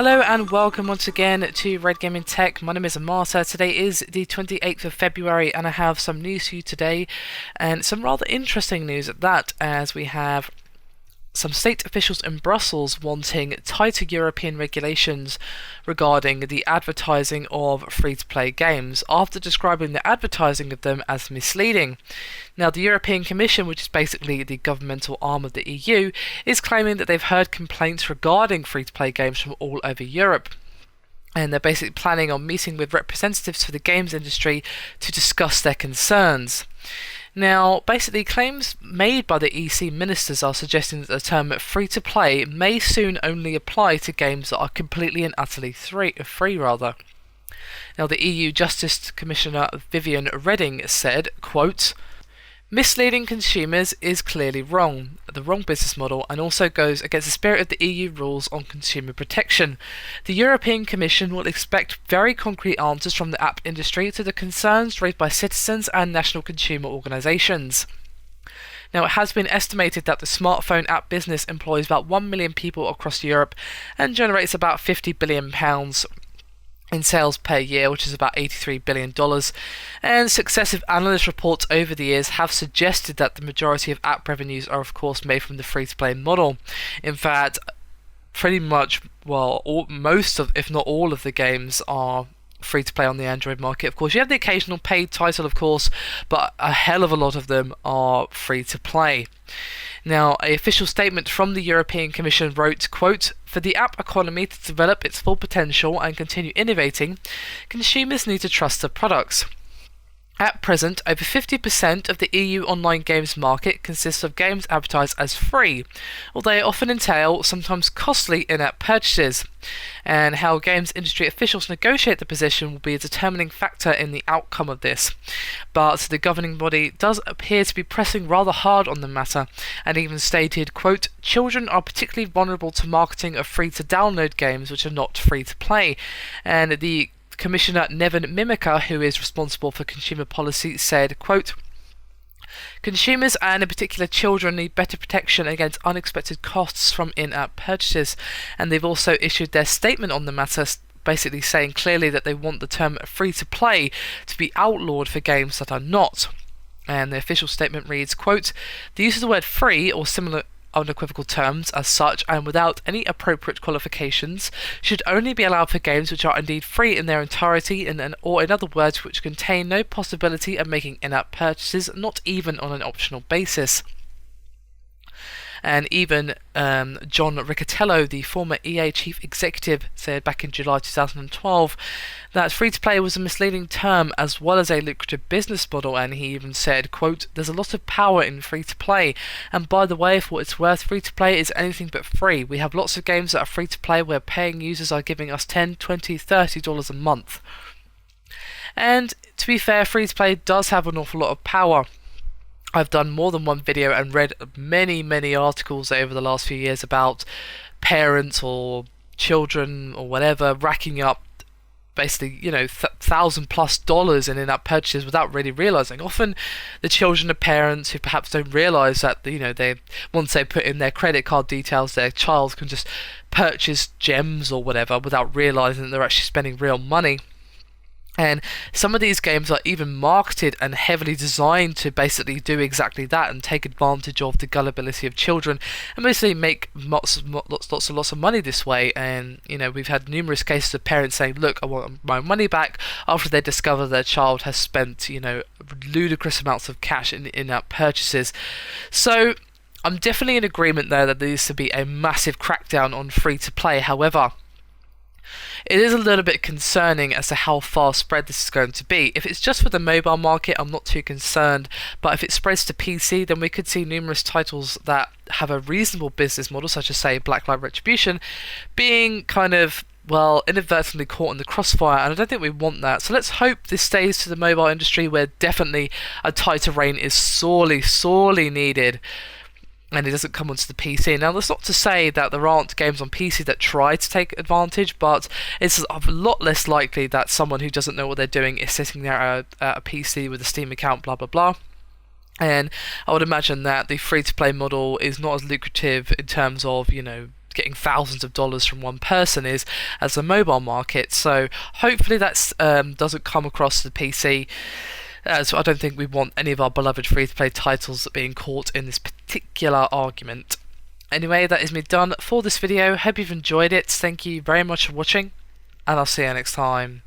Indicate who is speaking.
Speaker 1: Hello and welcome once again to Red Gaming Tech. My name is Amata. Today is the 28th of February and I have some news for you today, and some rather interesting news at that, as we have some state officials in Brussels wanting tighter European regulations regarding the advertising of free-to-play games, after describing the advertising of them as misleading. Now, the European Commission, which is basically the governmental arm of the EU, is claiming that they've heard complaints regarding free-to-play games from all over Europe. And they're basically planning on meeting with representatives for the games industry to discuss their concerns. Now, basically, claims made by the EC ministers are suggesting that the term free-to-play may soon only apply to games that are completely and utterly free. Now, the EU Justice Commissioner Viviane Reding said, quote, "Misleading consumers is clearly wrong, the wrong business model, and also goes against the spirit of the EU rules on consumer protection. The European Commission will expect very concrete answers from the app industry to the concerns raised by citizens and national consumer organisations." Now, it has been estimated that the smartphone app business employs about 1 million people across Europe and generates about £50 billion in sales per year, which is about $83 billion, and successive analyst reports over the years have suggested that the majority of app revenues are of course made from the free-to-play model. In fact, pretty much, most of, if not all of the games are free-to-play on the Android market. Of course, you have the occasional paid title, of course, but a hell of a lot of them are free-to-play. Now, an official statement from the European Commission wrote, quote, "For the app economy to develop its full potential and continue innovating, consumers need to trust the products. At present, over 50% of the EU online games market consists of games advertised as free, although they often entail sometimes costly in-app purchases. And how games industry officials negotiate the position will be a determining factor in the outcome of this. But the governing body does appear to be pressing rather hard on the matter, and even stated, quote, "Children are particularly vulnerable to marketing of free-to-download games which are not free-to-play." And the Commissioner Neven Mimica, who is responsible for consumer policy, said, quote, "Consumers, and in particular children, need better protection against unexpected costs from in-app purchases." And they've also issued their statement on the matter, basically saying clearly that they want the term free-to-play to be outlawed for games that are not. And the official statement reads, quote, "The use of the word free or similar unequivocal terms as such and without any appropriate qualifications should only be allowed for games which are indeed free in their entirety, or in other words, which contain no possibility of making in-app purchases, not even on an optional basis." And even John Riccitiello, the former EA chief executive, said back in July 2012 that free-to-play was a misleading term as well as a lucrative business model, and he even said, quote, "There's a lot of power in free-to-play, and by the way, for what it's worth, free-to-play is anything but free. We have lots of games that are free-to-play where paying users are giving us $10, $20, $30 a month." And to be fair, free-to-play does have an awful lot of power. I've done more than one video and read many articles over the last few years about parents or children or whatever racking up basically, $1,000+ in in-app purchases without really realizing. Often the children are parents who perhaps don't realize that, they once they put in their credit card details, their child can just purchase gems or whatever without realizing that they're actually spending real money. And some of these games are even marketed and heavily designed to basically do exactly that and take advantage of the gullibility of children and basically make lots of money this way. And we've had numerous cases of parents saying, "Look, I want my money back," after they discover their child has spent ludicrous amounts of cash in in-app purchases. So I'm definitely in agreement there that there needs to be a massive crackdown on free to play. However, it is a little bit concerning as to how far spread this is going to be. If it's just for the mobile market, I'm not too concerned, but if it spreads to PC, then we could see numerous titles that have a reasonable business model, such as, say, Blacklight Retribution, being kind of, inadvertently caught in the crossfire, and I don't think we want that. So let's hope this stays to the mobile industry, where definitely a tighter rein is sorely needed, and it doesn't come onto the PC. Now, that's not to say that there aren't games on PC that try to take advantage, but it's a lot less likely that someone who doesn't know what they're doing is sitting there at a PC with a Steam account, blah blah blah. And I would imagine that the free-to-play model is not as lucrative in terms of, getting thousands of dollars from one person is as a mobile market. So hopefully that doesn't come across the PC. So I don't think we want any of our beloved free-to-play titles being caught in this particular argument. Anyway, that is me done for this video. Hope you've enjoyed it. Thank you very much for watching, and I'll see you next time.